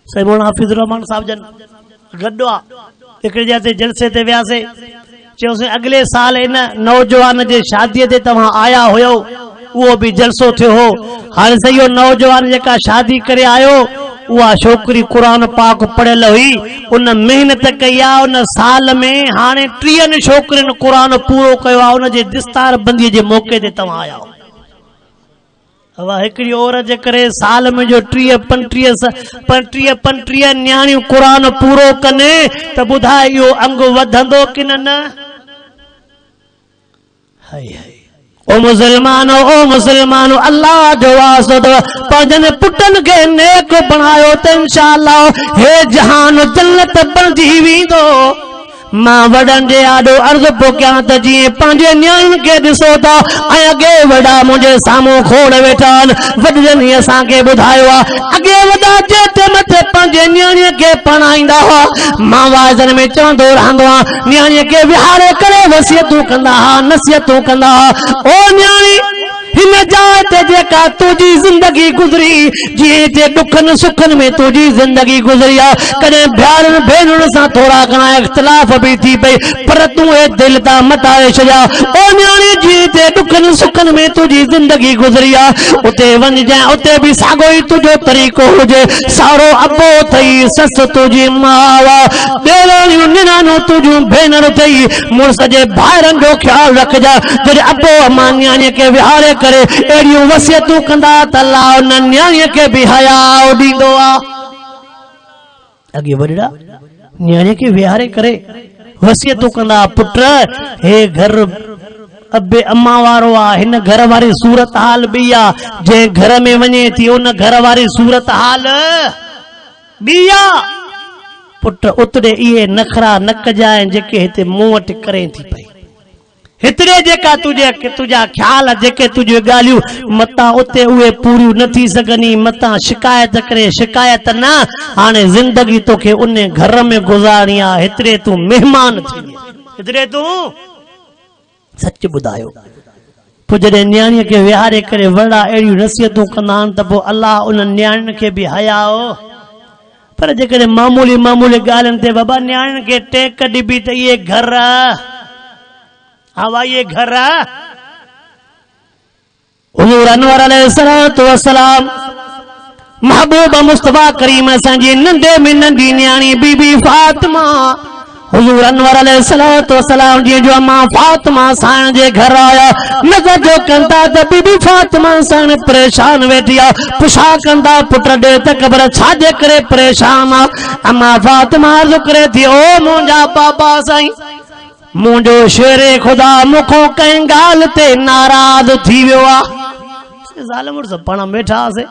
सही मौलाना हाफिज़ुर रहमान साहब जन गड्डो हिकिड़े जाते जलसे ते वियासीं, चयोसीं अगले साल इन नौजवान जे शादीअ ते तव्हां आया हुयो, वो भी जलसो थियो हो। हाणे सही नौजवान जेका शादी करे आयो उहा छोकरी कुरान पाक पढ़ियल हुई, उन मेहनत कई आहे, उन साल में हाणे 30 छोकरियुनि कुरान पूरो कयो आहे। उन जे दस्तार बंदीअ जे मौके ते तव्हां आया हो। हवा हिकिड़ी औरत जे करे साल में जो 35 न्याणियूं कुरान पूरो कनि त ॿुधाए इहो अंग वधंदो कि न? ओ मुसलमानो अल्लाह जो वास्तो पंहिंजनि पुटनि खे नेक बणायो त इंशाअल्लाह हे जहान जन्नत बणजी वेंदो। मां वॾनि जे आॾो अर्ज़ पियो कयां त जीअं पंहिंजे न्याणियुनि खे ॾिसो था ऐं अॻे वॾा मुंहिंजे साम्हूं खोड़ वेठा आहिनि, वॾनि असांखे ॿुधायो आहे अॻे वॾा जेते मथे पंहिंजे न्याणीअ खे पढ़ाईंदा हुआ। मां वाज़नि में चवंदो रहंदो आहियां, न्याणीअ खे विहारे करे वसियतूं कंदा हुआ, नसीहतूं कंदा हुआ। ओ न्याणी हिन जाइ ते जेका तुंहिंजी ज़िंदगी गुज़री, जीअं ते ॾुखनि सुखनि में तुंहिंजी ज़िंदगी गुज़री आहे, कॾहिं भाउरनि भेनरुनि सां थोरा घणा इख़्तिलाफ़ भी थी पई, पर तूं हे दिलि तां मटाए छॾिया। ओ न्याणी जीअं ते ॾुखनि सुखनि में तुंहिंजी ज़िंदगी गुज़री आहे, उते वञजांइ, उते बि साॻियो ई तुंहिंजो तरीक़ो हुजे। सारो अबो अथई, ससु तुंहिंजी माउ, ॾेराणियूं निणानूं तुंहिंजूं भेनरूं अथई, मुड़ुस जे भाइरनि जो ख़्यालु रखजांइ। जॾहिं अबो अम्मा न्याणीअ खे विहारे करे अहिड़ियूं वसियतूं कंदा त अल्लाह उन न्याणीअ खे बि हया ॾींदो आहे। अॻे वॾड़ा न्याणीअ खे विहारे करे वसियतूं कंदा, पुट हे घर अबे अम्मा वारो आहे, हिन घर वारी सूरत हाल ॿी आहे, जंहिं घर में वञे थी उन घर वारी सूरत हाल ॿी आहे। पुट उतरे इहे नखरा न कजांइ जेके हिते मूं वटि करे थी पई। हितरे जेका तुंहिंजा ख्याल जेके तुंहिंजूं ॻाल्हियूं मतां उते उहे पूरियूं न थी सघनि, मतां शिकायत करे शिकायत न, हाणे ज़िंदगी तोखे उन घर में गुज़ारणी आहे। हितरे तूं महिमान थी, हितरे तूं सच ॿुधायो। पोइ जॾहिं न्याणीअ खे विहारे करे वॾा अहिड़ियूं नसीहतूं कंदा आहिनि त पोइ अलाह उन न्याणियुनि खे बि हया हो। पर जेकॾहिं मामूली ॻाल्हियुनि ते बाबा न्याणियुनि खे टेक ॾिबी त इहे घर हवा, ये घर हुजूर अनवर अलैहिस्सलातु वस्सलाम महबूब मुस्तफा करीम असांजी नंढे में नंढी न्याणी बीबी फातिमा, हुजूर अनवर अलैहिस्सलातु वस्सलाम जी जो अम्मा फातिमा साईं जे घर आया, नज़र जो कंदा त बीबी फातिमा साईं परेशान वेठी आहे। पुछा कंदा पुट ॾे त ख़बर छाजे करे परेशान आहे? अम्मा फातिमा अर्ज़ करे थी, ओ मुंहिंजा बाबा साईं, मुंहिंजो शेरे ख़ुदा मूंखो कंहिं ॻाल्हि ते नाराज़ थी वियो आहे। ज़ाल मुड़ुस पाण वेठा हुआसीं,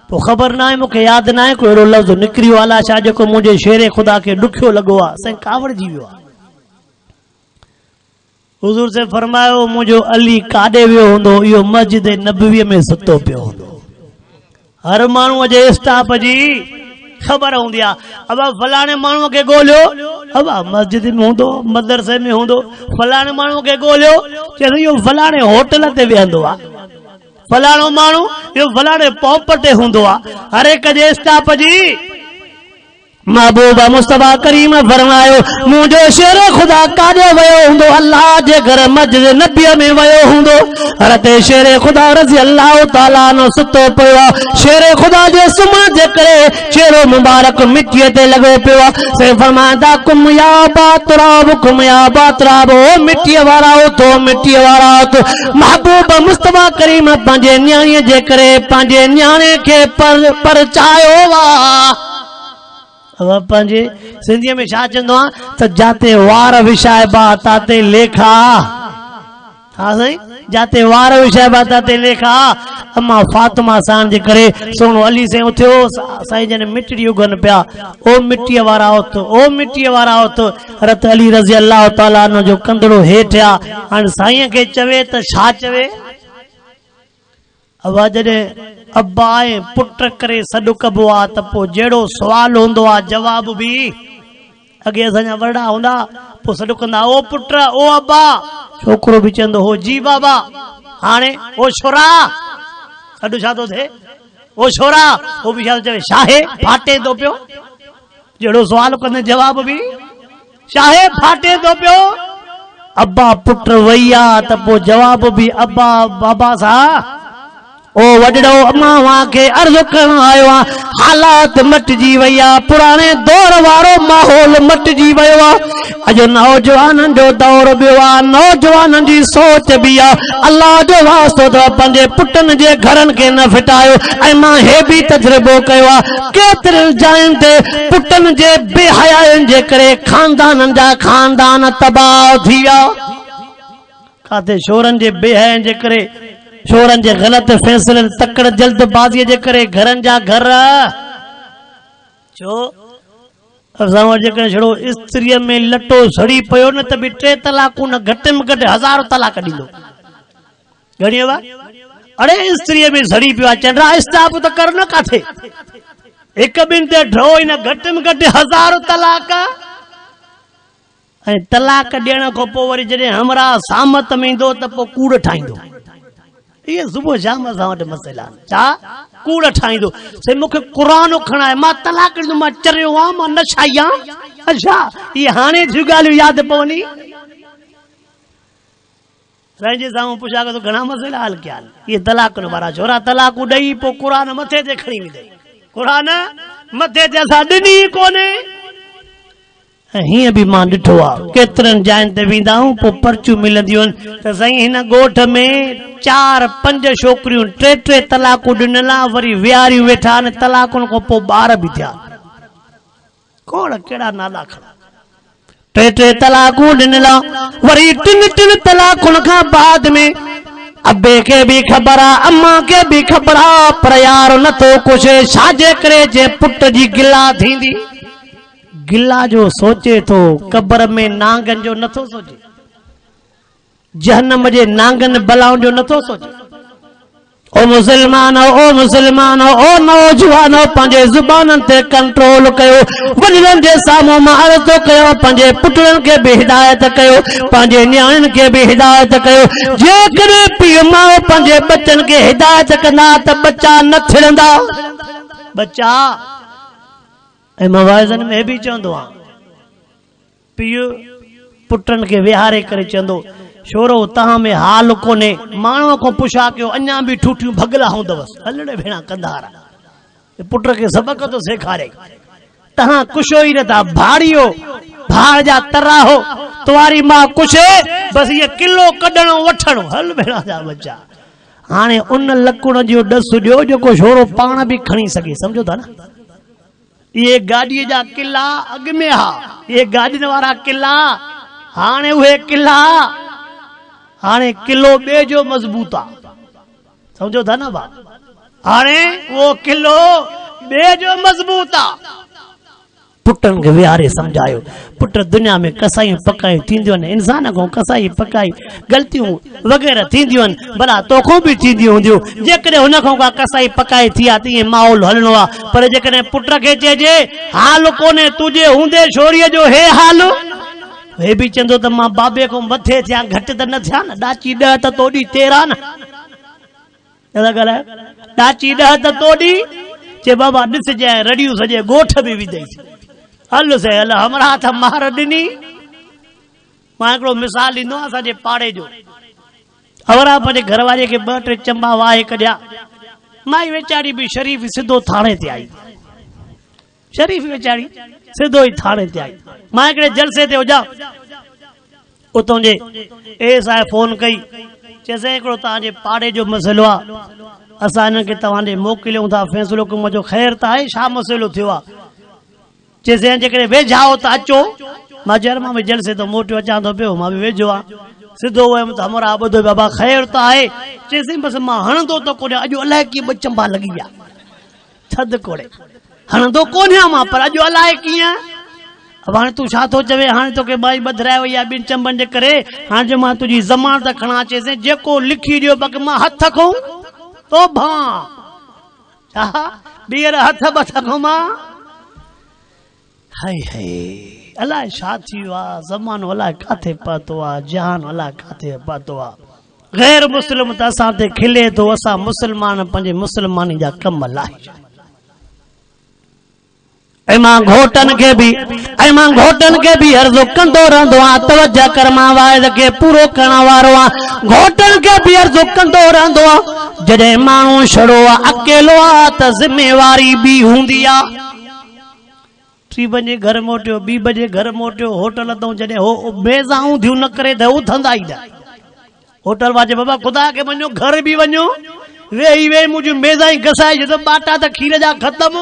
पोइ ख़बर न आहे, मूंखे यादि न आहे कोई अहिड़ो लफ़्ज़ निकिरियो अलाह छा जेको मुंहिंजे शेरे ख़ुदा खे ॾुखियो लॻो आहे, साईं कावड़जी वियो आहे। हुज़ूर से फरमायो, मुंहिंजो अली काॾे वियो हूंदो, इहो मस्जिद नबवीअ में सुतो पियो हूंदो। हर माण्हूअ जे स्टाफ जी ख़बर हूंदी आहे, अब फलाणे माण्हूअ खे ॻोल्हियो, अब मस्जिद में हूंदो, मदरसे में हूंदो, फलाणे माण्हूअ खे ॻोल्हियो, चए इहो फलाणे होटल ते वेहंदो आहे, फलाणो माण्हू इहो फलाणे पॉप ते हूंदो आहे। हर हिक जे स्टाफ जी महबूब मुस्तफा करीम फरमायो, मुंहिंजो शेर ख़ुदा काॾे वियो हूंदो? अल्लाह जे घर मस्जिद नबीअ में वियो हूंदो। हरत शेर ख़ुदा रज़ी अल्लाह ताला नो सुतो पियो आहे। शेर ख़ुदा जे सुम्हण जे करे चेहरो मुबारक मिटीअ ते लॻो पियो आहे। से फरमाईंदा, कुम या बातराब, कुम या बातराब, ओ मिटीअ वारा उथो, मिटीअ वारा उथो। महबूब मुस्तफा करीम पंहिंजे न्याणीअ जे करे पंहिंजे न्याणे खे परचायो आहे। पंहिंजे सिंधीअ में छा चवंदो आहे त जाते वार विछाइबा ताते लेखा। हा साईं, जाते वार विछाइबा ताते लेखा। अम्मा फातिमा साईं जे करे सोनो अली से उथियो, साईं जन मिटड़ी उगन पिया, ओ मिट्टीअ वारा उथो, ओ मिट्टीअ वारा उथो। हज़रत अली रज़ी अल्लाह ताला अन्हु जो कंदड़ो हेठि आहे। हाणे साईं खे चवे त छा चवे? जॾहिं अब्बा ऐं पुट करे सॾु कबो आहे त पोइ जहिड़ो सुवाल हूंदो आहे जवाब बि। अॻे असांजा वॾा हूंदा, पोइ सॾु कंदा, ओ पुट, ओ अब्बा, छोकिरो बि चवंदो हो जी बाबा। हाणे ओ छोरा, सॾु छा थो थिए? ओ छोरा, हो बि छा थो चवे? शाहे फाटे थो पियो। जहिड़ो सुवाल कंदे जवाब बि शाहे फाटे थो पियो। अब्बा पुट वई आहे त पोइ जवाब बि अब्बा बाबा सां ओ वडड़ो मां के अर्ज करण आयो आ हालात मटजी वया पुराने दौर वारो माहौल मटजी वयो आ अज नौजवानन जो दौर बियो आ नौजवानन जी सोच भी आ अल्लाह जो वास्तो तो पंजे पुटन जे घरन के न फिटायो ऐ मां हे भी तजरबो कयो आ केतर जाइन ते पुटन जे बेहयाइन जे करे खानदानन जा खानदान तबाह थी विया काते शोरन जे बेहयाइन जे करे शोरन जे गलत फैसलन तकड़ जल्दबाजी जे करे घरन जा घर छो असां जेकॾहिं छड़ो स्त्रीअ में लटो सड़ी पियो न त बि 3 तलाकूं न घटि में घटि 1000 तलाक ॾींदो घणी वा अड़े स्त्रीअ में सड़ी पियो आहे चंडा स्टाफ त कर न काथे हिक ॿिनि ते ढो ई न घटि में घटि 1000 तलाक ऐं तलाक ॾियण खां पोइ वरी जॾहिं हमरा सामत में ईंदो त पोइ कूड़ ठाहींदो ये सुबह शाम असां वटि मसइला छा कूड़ ठाहींदो से मूंखे क़ुरान खणाए मां तलाक ॾींदो मां चरियो आहियां मां नशाई आहियां अच्छा ये हाणे जूं ॻाल्हियूं यादि पवनी पंहिंजे साम्हूं पुछा तो घणा मसइला हल कया ये तलाक वारा छोरा तलाकूं ॾेई पोइ क़ुरान मथे ते खणी वेंदई क़ुरान मथे ते असां ॾिनी कोन्हे हीअं बि मां ॾिठो आहे केतिरनि जाइनि ते वेंदा आहियूं पोइ पर्चियूं मिलंदियूं आहिनि त साईं हिन ॻोठ में 4-5 छोकिरियूं 3 तलाकूं ॾिनल आहे वरी विहारियूं वेठा आहिनि तलाकुनि खां पोइ ॿार बि थिया खोड़ कहिड़ा नाला खड़ा 3 तलाकूं ॾिनल आहे वरी 3 तलाकुनि खां बाद में अबे के भी खबर आ अम्मा के भी खबर आ पर यार नथो कुछ छाजे करे जे पुट जी गिला थींदी गिला जो सोचे तो कब्र में नांगन जो नथो सोचे जहन्नम जे नांगन बलाउन जो नथो सोचे ओ मुसलमान ओ नौजवान पंहिंजे ज़ुबानन ते कंट्रोल कयो वॾनि जे साम्हूं मां अर्ज़ कयो पंहिंजे पुटनि खे बि हिदायत कयो पंहिंजे न्याणियुनि खे बि हिदायत कयो जेकॾहिं पीउ माउ पंहिंजे बचनि खे हिदायत कंदा त बच्चा न थिरंदा बच्चा ऐं मवाइज़नि में बि चवंदो आहे पीउ पुटनि खे विहारे करे चवंदो छोरो तव्हां में हाल कोन्हे माण्हूअ खां पुछा कयो अञा बि ठूठियूं भगला हूंदवसि हलड़े भेणा कंदार पुट खे सबक थो सेखारे तव्हां कुछो ई नथा भाड़ियो भाड़ जा तरा हो तुम्हारी मां कुछ बसि इहे किलो कढणो वठणो हल भेणा जा बच्चा हाणे उन लकुण जो ॾस ॾियो जेको छोरो पाण बि खणी सघे सम्झो था न ये गाड़ी जा किला अग में हा ये गाड़ी वारा किला हाणे उहे किला हाणे किलो बे जो मजबूत आ समझो था ना बा हाणे वो किलो बे जो मजबूत आ पुटन के विहारे समझायो पुट दुनिया में कसाई पकाई थींदियूं आहिनि इंसान को कसाई पकाई गलतियूं वग़ैरह थींदियूं आहिनि भला तोखों बि थींदियूं हूंदियूं जेकॾहिं हुन खां का कसाई पकाई थी आहे त ईअं माहौल हलणो आहे पर जेकॾहिं पुट खे चइजे हाल कोन्हे तुंहिंजे हूंदे छोरीअ जो हे हाल हे बि चवंदो त मां बाबे खां मथे थिया घटि त न थिया न ॾाची 10 त तोॾी 13 न ॻाल्हाए ॾाची 10 त तोॾी चे बाबा ॾिसजांइ रड़ियूं सॼे ॻोठ बि विधईं हल से हल हमरा त मार ॾिनी मां हिकिड़ो मिसाल ॾींदो आहियां असांजे पाड़े जो अवरा पंहिंजे घरवारीअ खे 2-3 चंबा वाहे कढिया माई वेचारी बि शरीफ़ सिधो थाणे ते आई शरीफ़ वेचारी सिधो ई थाणे ते आई मां हिकिड़े जलसे ते हुजां उतों जे एस आहे फोन कई चइसि हिकिड़ो तव्हांजे पाड़े जो मसइलो आहे असां हिननि खे तव्हांजे मोकिलियूं था फ़ैसिलो कयूं जो ख़ैर त आहे छा मसइलो थियो आहे चइसि जेकॾहिं वेझाओ त अचो मां चयो मां बि जलसे तो मोटियो अचां थो पियो मां बि वेझो आहे सिधो वियुमि त हमरा ॿुधो बाबा ख़ैर त आहे चइसि बसि मां हणंदो त कोन्हे अॼु अलाए कीअं 2 चंबा लॻी विया थधि कोड़े हणंदो कोन्हे मां पर अॼु अलाए कीअं अब हाणे तूं छा थो चवे हाणे तोखे बाई ॿधराए वई आहे 2 चंबनि जे करे हाणे जो मां तुंहिंजी ज़मानत खणा चइसि जेको लिखी ॾियो बाक़ी मां हथ खऊं तो भां छा ॿीहर हथ बथ खऊं मां हाय हाय अलाए छा थी वियो आहे ज़मानो अलाए किथे पहुतो आहे जहान अलाए किथे पहुतो आहे गैर मुस्लिम त असां ते खिले थो असां मुस्लमान पंहिंजे मुस्लमानी जा कम लाहे ऐं मां घोटनि खे बि अर्ज़ु कंदो रहंदो आहियां तवजह कर मां वाइद खे पूरो करण वारो आहियां घोटनि खे बि अर्ज़ु कंदो रहंदो आहियां जॾहिं माण्हू छड़ो अकेलो आहे त ज़िम्मेवारी बि हूंदी आहे 3 बजे घर मोटियो 2 बजे घर मोटियो होटल तो जॾहिं हो मेज़ाऊं थियूं न करे त उथंदा ई न होटल वाजे बाबा खुदा के वञो घर बि वञो वेही वेही मुंहिंजूं मेज़ा ई घसाए छॾो बाटा त खीर जा ख़तम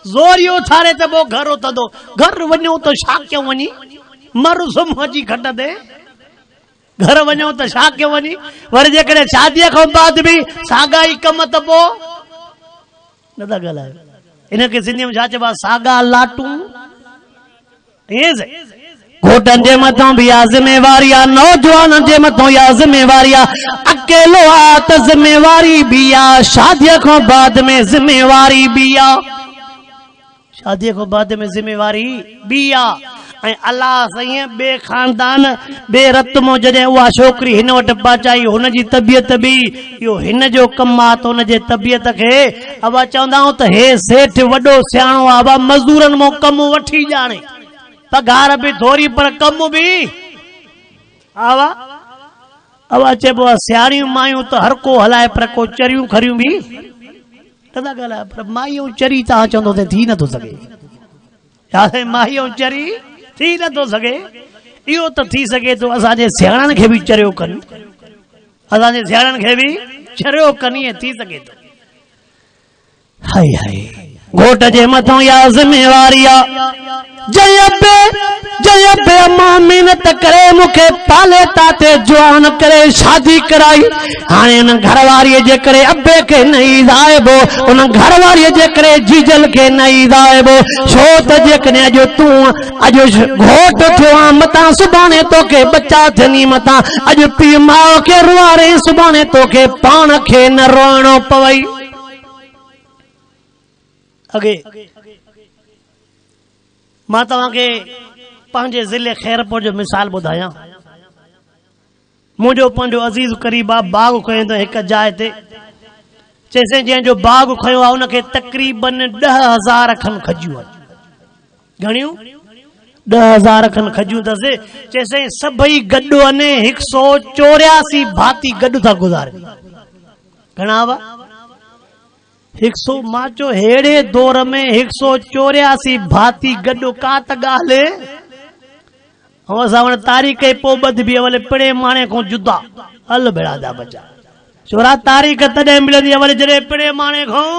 ज़ोरियो थारे त पोइ घर उथंदो घर वञो त छा कयूं वञी मर सुम्ह अची खट ते घर वञो त छा कयूं वञी वरी जेकॾहिं शादीअ खां बाद बि साॻा ई कम त पोइ नथा ॻाल्हायो इनखे सिंधीअ में छा चइबो आहे साॻा लाटूं घोटनि जे मथां बि इहा ज़िम्मेवारी आहे नौजवाननि जे मथां इहा ज़िम्मेवारी आहे अकेलो आहे त ज़िम्मेवारी बि आहे शादीअ खां बाद में ज़िम्मेवारी बि आहे शादीअ खां बाद में ज़िम्मेवारी बि आहे ऐं अलाह साईं ॿिए ख़ानदान ॿिए रतमो जॾहिं उहा छोकिरी हिन वटि पहुचाई हुनजी तबियत बि इहो हिन जो कमु आहे त हुनजे तबियत खे अब चवंदा आहियूं त हे सेठ वॾो सियाणो आहे अब मज़दूरनि मां कमु वठी ॼाणे पघार बि थोरी पर कमु बि आवा अब चइबो आहे सियाणियूं मायूं त हर को हलाए पर को चरियूं खरियूं बि नथा ॻाल्हाए पर माईअ चरी तव्हां चवंदो त थी नथो सघे छा माईअ चरी थी नथो सघे इहो त थी सघे थो असांजे सियाणनि खे बि चरियो कनि असांजे सियाणनि खे बि चरियो कनि ऐं थी सघे थो हाय हाय घोट जे मथां इहा ज़िम्मेवारी आहे जय मां महिनत करे मूंखे पाले ताते जवान करे शादी कराई हाणे हुन घरवारीअ जे करे अबे खे न ईंदाइबो हुन घरवारीअ जे करे जीजल खे न ईंदाइबो छो त जेकॾहिं अॼु तूं अॼु घोट थियो आहे मतां सुभाणे तोखे बच्चा थियनि मतां अॼु पीउ माउ खे रुआरे सुभाणे तोखे पाण खे न रोइणो पवई अॻे मां तव्हांखे पंहिंजे ज़िले खैरपुर जो मिसाल ॿुधायां मुंहिंजो पंहिंजो अज़ीज़ करीब आहे बाग़ खयो त हिकु जाइ ते चइसि जंहिंजो बाग़ खयो आहे उनखे तक़रीबन 10,000 खनि खजियूं आहिनि घणियूं 10,000 खनि खजियूं अथसि चइसि सभई गॾु वञे 184 भाती गॾु था गुज़ारनि घणा हुआ 100 मां चयो हेड़े दौर में 184 भाती गॾु का त ॻाल्हि असां वटि तारीख़ पोइ ॿध बि अवल पिणे माणे खां जुदा हल भेड़ा जा बचा छोरा तारीख़ तॾहिं मिलंदी अवल जॾहिं पिणे माणे खां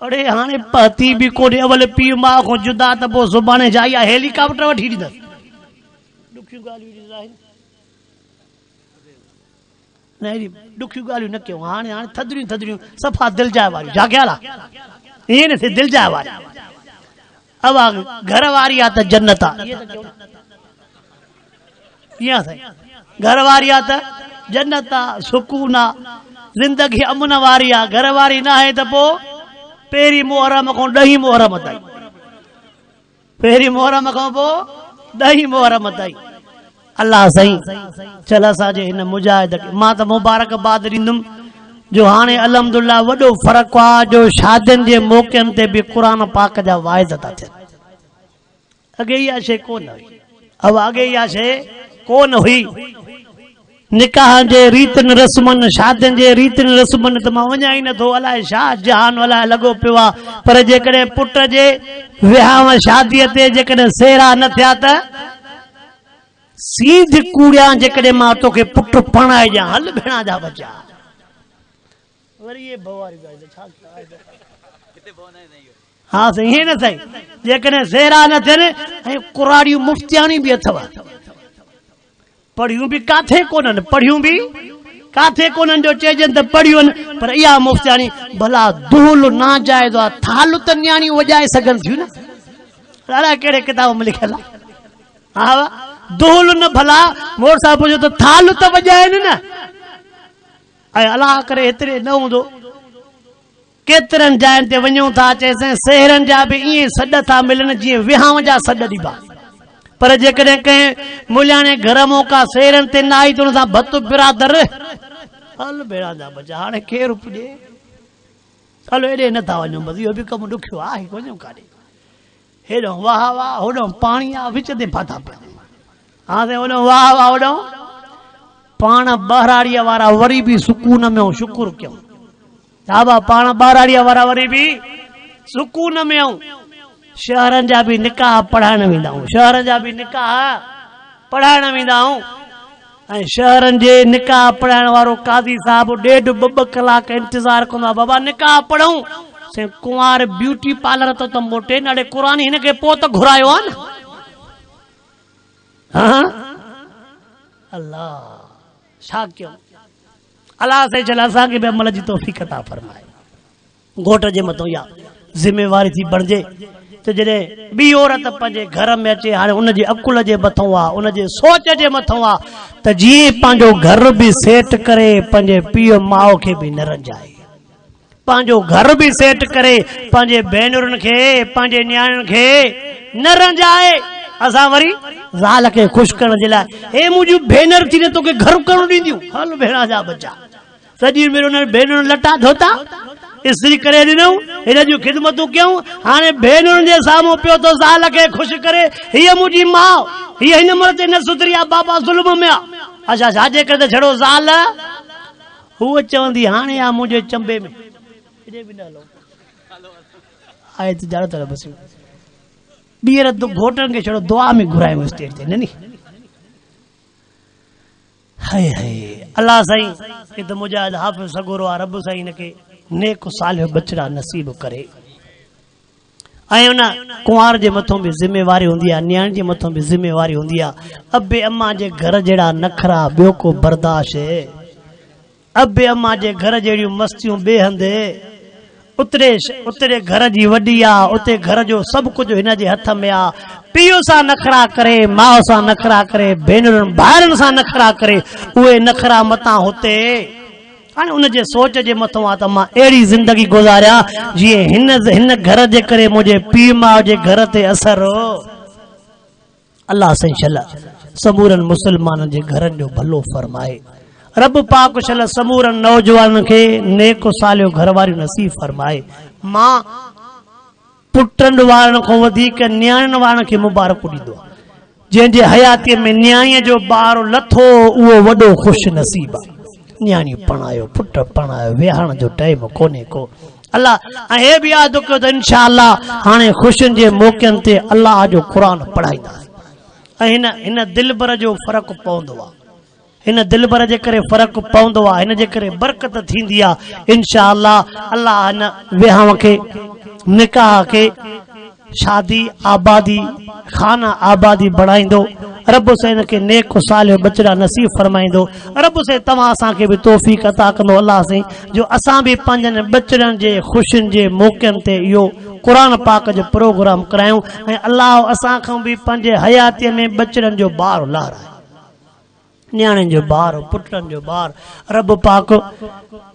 अड़े हाणे पती बि कोन्हे अवल पीउ माउ खां जुदा त पोइ सुभाणे जा इहा हेलीकॉप्टर वठी ॾींदसि ॾुखियूं ॻाल्हियूं न अहिड़ी ॾुखियूं ॻाल्हियूं न कयूं हाणे हाणे थधड़ियूं सफ़ा दिलि जाए वारियूं जाॻियल आहे ईअं न थिए दिलि जाए वारी अवा घर वारी आहे त जन्नत आहे ईअं साईं घर वारी आहे त जन्नत आहे सुकून आहे ज़िंदगी अमन वारी आहे घर वारी न आहे त पोइ पहिरीं मुहर्रम खां 10 मुहर्रम ताईं पहिरीं मुहर्रम खां पोइ 10 मुहर्रम ताईं अल्लाह साईं चल असांजे हिन मुजाहिद खे मां त मुबारकबाद ॾींदुमि जो हाणे अल्हम्दुलिल्लाह वॾो फ़र्क़ु आहे जो शादियुनि जे मौक़नि ते बि क़ुर पाक जा वाइज़ था थियनि अॻे इहा शइ कोन हुई अब अॻे इहा शइ कोन हुई निकाह जे रीतियुनि रस्मनि शादियुनि जे रीतियुनि रस्मनि त मां वञा ई नथो अलाए छा जहान अलाए लॻो पियो आहे पर जेकॾहिं पुट जे विहांव शादीअ ते जेकॾहिं सेरा न थिया त सीध कूड़िया जेकॾहिं मां तोखे पुट पणाए ॾियां हल भेणा जा बचा वरी ये भवारी हा साईं ईअं न साईं जेकॾहिं सेरा न थियनि ऐं कुराड़ियूं मुफ़्तियाणी बि अथव पढ़ियूं बि काथे कोन्हनि पढ़ियूं बि काथे कोन्हनि जो चइजनि त पढ़ियूं आहिनि पर इहा मुफ़्तियाणी भला धूल नाजाइज़ आहे थाल त न्याणियूं वॼाए सघनि थियूं न अलाए कहिड़े किताब में लिखियल आहे हा धूल न भला मोर साहिब जो त थाल त वॼाइनि न ऐं अलाह करे हेतिरे न हूंदो केतिरनि जाइनि ते वञूं था चइसि सेहरनि जा बि ईअं सॾ था मिलनि जीअं विहांव जा सॾ ॾिबा पर जेकॾहिं कंहिं मुलियाणे घर मौका सेहरनि ते न आई त हुन सां भत बिरादर हल भेड़ा जा बचा हाणे केरु पुॼे हलो हेॾे नथा वञूं बसि इहो बि कमु ॾुखियो आहे वञूं काॾे हेॾो वाह वाह होॾो पाणी आहे विच ते फाथा पिया हा साईं होॾो वाह वाह होॾो पाण बहराड़ीअ वारा वरी भी सुकून में शुक्र कयूं। साहबा पाण बहराड़ीअ वारा वरी भी सुकून में शहरनि जा भी निकाह पढ़ाइण वेंदा आहियूं, शहरनि जा भी निकाह पढ़ाइण वेंदा आहियूं। ऐं शहरनि जे निकाह पढ़ाइण वारो काज़ी साहब 1.5-2 कलाक इंतज़ार कंदो आहे, बाबा निकाह पढ़ूं। से कुंवार ब्यूटी पार्लर तो मोटे नाले क़ुरान हिन खे पोइ त घुरायो आहे न। हाँ अल्लाह छा कयूं? अल्लाह से चल असांखे बि अमल जी तौफ़ीक़ अता फरमाए। घोट जे मथां या ज़िम्मेवारी थी बणिजे त जॾहिं ॿी औरत पंहिंजे घर में अचे, हाणे उनजे अकुल जे मथां आहे, उनजे सोच जे मथां आहे त जीअं पंहिंजो घर बि सेट करे पंहिंजे पीउ माउ खे बि न रंजाए, पंहिंजो घर बि सेट करे पंहिंजे भेनरुनि खे पंहिंजे नियाणियुनि खे न रंजाए। असां वरी ज़ाल खे ख़ुशि करण जे लाइ हे मुंहिंजूं भेनर थी न तोखे घर करणु ॾींदियूं, हल भेणा जा बचा। सॼी भेनरुनि लटा धोता इस्त्री करे ॾिनऊं, हिन जूं ख़िदमतूं कयूं। हाणे भेनरुनि जे साम्हूं पियो तो ज़ाल खे ख़ुशि करे, हीअ मुंहिंजी माउ, हीअ हिन महिल ते न सुधरी आहे, बाबा ज़ुल्म में आहे। अच्छा छाजे करे त छड़ो ज़ाल हूअ चवंदी हाणे आहे मुंहिंजे चंबे में आहे त ॼाण तर बस ॿीहर घोटनि खे छड़ो दुआ में घुरायूं स्टेज ते न नी। हाय हाय अल्लाह साईं हे त मुजाहिद हाफ़िज़ सगोरो आहे, रब साईं हिनखे नेक सालिह बचड़ा नसीब करे। ऐं उन कुंवार जे मथां बि ज़िम्मेवारी हूंदी आहे, नियाणी जे मथां बि ज़िम्मेवारी हूंदी आहे। अबे अम्मा जे घर जहिड़ा नखरा ॿियो को बर्दाश्त, अबे अम्मा जे घर जहिड़ियूं मस्तियूं ॿिए हंधि। उतरे घर जी वॾी आहे, उते घर जो सभु कुझु हिन जे हथ में आहे। पीउ सां नखरा करे, माउ सां नखरा करे, भेनरुनि भाइरनि सां नखरा करे, उहे नखरा मतां हुते। हाणे उनजे सोच जे मथां आहे त मां अहिड़ी ज़िंदगी गुज़ारियां जीअं हिन घर जे करे मुंहिंजे पीउ माउ जे घर ते असर हो। अल्लाह साईं शल समूरनि मुस्लमाननि जे घरनि जो भलो फरमाए। रब पाक शल समूरनि नौजवाननि खे नेक सालियो घरवारी नसीब फरमाए। मां पुटनि वारनि खां वधीक नियाणियुनि वारनि खे मुबारक ॾींदो आहे। जंहिंजे हयातीअ में न्याणीअ जो ॿारु लथो उहो वॾो ख़ुशि नसीब आहे। न्याणी पढ़ायो, पुट पढ़ायो, विहारण जो टाइम कोन्हे को। अल्लाह ऐं हे बि यादि कयो त इंशा अल्लाह हाणे ख़ुशियुनि जे मौक़नि ते अल्लाह जो क़ुरान पढ़ाईंदासीं। ऐं हिन दिलबर जो फ़र्क़ु पवंदो आहे, हिन दिलबर जे करे फ़र्क़ु पवंदो आहे, हिन जे करे बरकत थींदी आहे। इंशा अल्लाह अल्लाह हिन विहांव खे, निकाह खे शादी आबादी खाना आबादी बढ़ाईंदो। रब से इनके नेक सालिह बचड़ा नसीब फरमाइंदो। रब से तव्हां असांखे बि तौफ़ीक़ अता कंदो अल्लाह से जो असां बि पंहिंजनि बचड़नि जे ख़ुशियुनि जे मौक़नि ते इहो क़ुरान पाक जो प्रोग्राम करायूं। ऐं अल्लाह असां खां बि पंहिंजे हयातीअ में बचड़नि जो ॿार लाराए, न्याणियुनि जो ॿार, पुटनि जो ॿार। रब पाक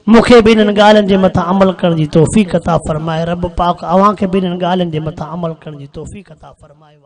मूंखे बि इन्हनि ॻाल्हियुनि जे मथां अमल करण जी तौफ़ीक़ अता फरमाए। रब पाक अव्हां खे बि इन्हनि ॻाल्हियुनि जे मथां अमल करण जी तौफ़ीक़ अता फरमाए।